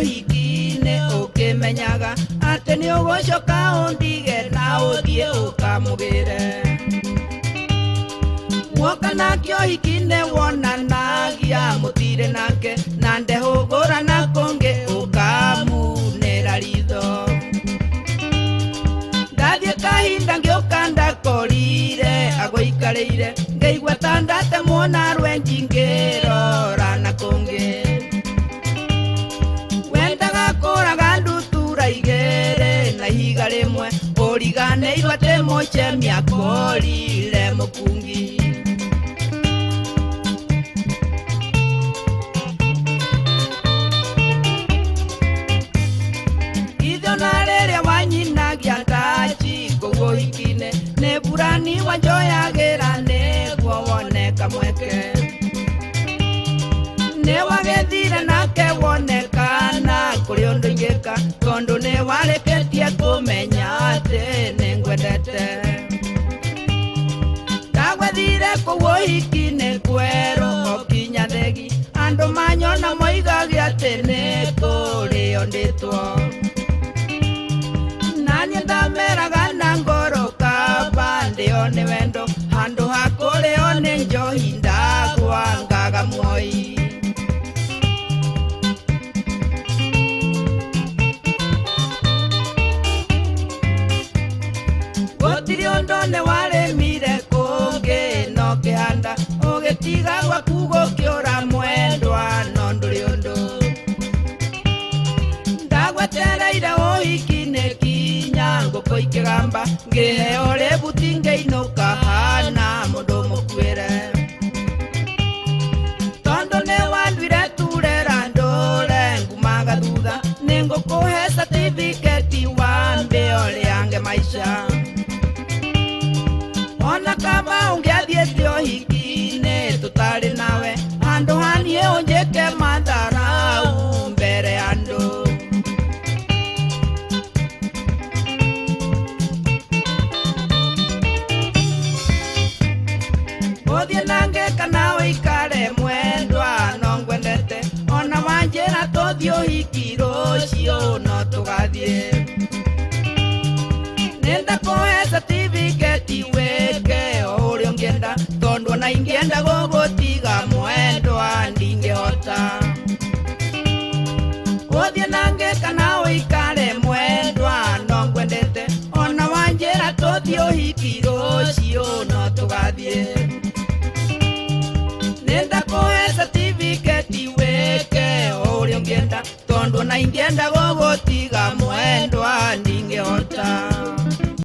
ũhiki-inĩ ũkĩmenyaga atĩ nĩ ũgũcoka ũndige na ũthiĩ ũkamũgĩre. Muoka nake ũhiki-inĩ wonanagia mũtirĩ nake na ndehũgũrana kũngĩ ũkamunĩra ritho. Ndathiĩ kahinda ngĩũka ndakorire agũikarĩire ngĩigua ta ndatemwo na rwenji ngĩrora na kũngĩ. Wendaga kũraga ndutura igĩrĩ na ihiga rĩmwe ũriganĩirwo atĩ mũcemia akorire mũkungi. Ithe na rĩrĩa wanyinagia ndaci kũu ũhiki-inĩ nĩ burani wanjoyagĩra nĩguo woneka mweke. Nĩ wagethire nake wonekana kũrĩ ũndũ ingĩka tondũ nĩ warĩkĩtie kũmenya atĩ nĩ ngwendete. Ndagwethire kũu ũhiki-inĩ kwerũ okinya thegi andũ manyona moigagia atĩ nĩ kũrĩo ndĩtwo. Naniĩ ndameraga na ngoro kaba ndĩo nĩ wendo handũ ha kũrĩo nĩ njohi ndagwa ngaga muoyi. Gũtirĩ ũndũ nĩ warĩmire kũngĩ no kĩhanda ũgĩtiga gwaku gũkĩũra mwendwa no ndũrĩ ũndũ. Ndagwetereire ũhiki-inĩ kinya ngũkũ ikĩgamba ngĩheo rĩbuti ngĩinũka hana mũndũ mũkuĩre. Tondũ nĩ wanduire turera ndũre ngumaga thutha nĩ ngũkũhe certificate wambe ũrĩange maica. Ona kama ũngĩathiĩte ũhiki-inĩ tũtarĩ nawe handũ ha niĩ ũnjĩke matharaũ mbere ya andũ. Ũthiĩ nange kana ũikare mwendwa no ngwendete ona wanjĩra tũthiĩ ũhiki rũciũ no tũgathiĩ. Nĩndakũhe certificate wĩke o ũrĩa ũngĩenda tondũ ona ingĩenda gũgũtiga mwendwa ndingĩhota. Ũthiĩ nange kana ũikare mwendwa no ngwendete ona wanjĩra tũthiĩ ũhiki rũciũ no tũgathiĩ. Nĩndakũhe certificate wĩke o ũrĩa ũngĩenda tondũ ona ingĩenda gũgũtiga mwendwa